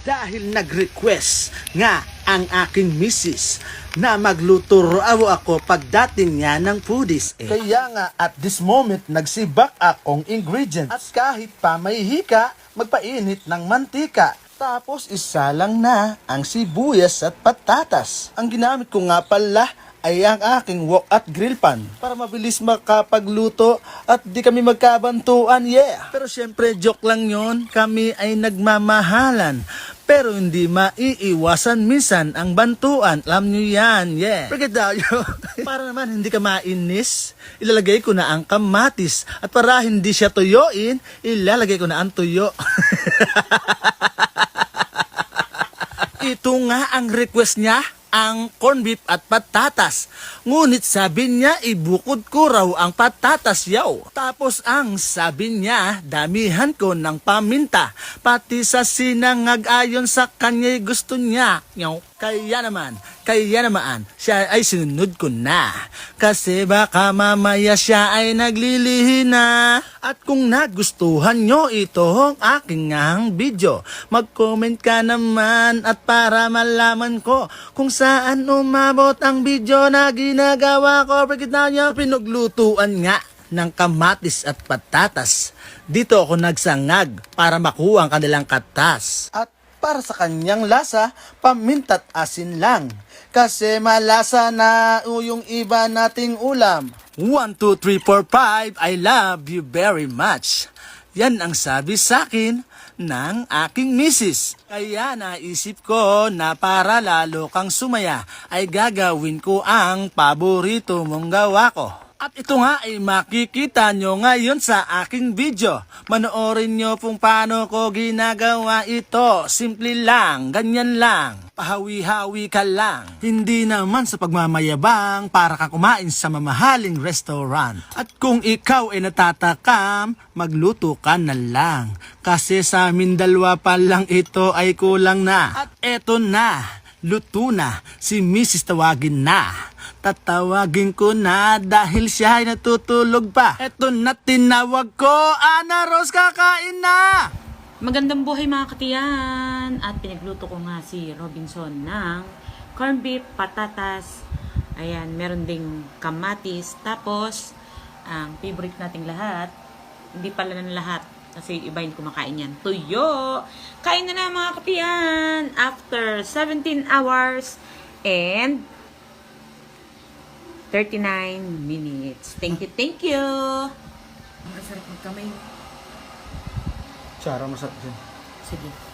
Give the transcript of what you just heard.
Dahil nag-request nga ang aking misis na magluto raw ako pagdating niya ng foodies. Kaya nga at this moment nagsibak akong ingredients. At kahit pa may hika, magpainit ng mantika. Tapos isa lang na ang sibuyas at patatas. Ang ginamit ko nga pala ay ang aking wok at grill pan para mabilis makapagluto at di kami magkabantuan, yeah. Pero syempre joke lang yon, kami ay nagmamahalan. Pero hindi maiiwasan minsan ang bantuan, alam nyo yan, yeah. Pagkadayo, para naman hindi ka mainis, ilalagay ko na ang kamatis at para hindi siya tuyuin, ilalagay ko na ang tuyo. Ito nga ang request niya, ang corned beef at patatas. Ngunit sabi niya, ibukod ko raw ang patatas yaw. Tapos ang sabi niya, damihan ko ng paminta. Pati sa sinangag ayon sa kanya gusto niya. Kaya naman, siya ay sinunod ko na. Kasi baka mamaya siya ay naglilihi na. At kung nagustuhan nyo itong aking video, mag-comment ka naman at para malaman ko kung saan umabot ang video na ginagawa ko. Pagkita nyo, pinaglutuan nga ng kamatis at patatas. Dito ako nagsangag para makuha ang kanilang katas. At para sa kanyang lasa, paminta't asin lang. Kasi malasa na yung iba nating ulam. 1, 2, 3, 4, 5, I love you very much. Yan ang sabi sa akin ng aking misis. Kaya naisip ko na para lalo kang sumaya ay gagawin ko ang paborito mong gawa ko. At ito nga ay makikita nyo ngayon sa aking video. Manoorin nyo kung paano ko ginagawa ito. Simple lang, ganyan lang. Pahawi-hawi ka lang. Hindi naman sa pagmamayabang para ka kumain sa mamahaling restaurant. At kung ikaw ay natatakam, magluto ka na lang. Kasi sa amin dalawa pa lang ito ay kulang na. At eto na, luto na, si Mrs. tawagin na. Tatawagin ko na dahil siya ay natutulog pa. Eto na tinawag ko, Ana Rose, kakain na! Magandang buhay mga katiyan! At pinagluto ko nga si Robinson ng corned beef, patatas, ayan, meron ding kamatis, tapos ang favorite nating lahat, hindi pala ng lahat, kasi iba yung kumakain yan, tuyo! Kain na mga katiyan! After 17 hours and 39 minutes. Thank you. Ang sarap magkamay. Tsara masarap din. Sige.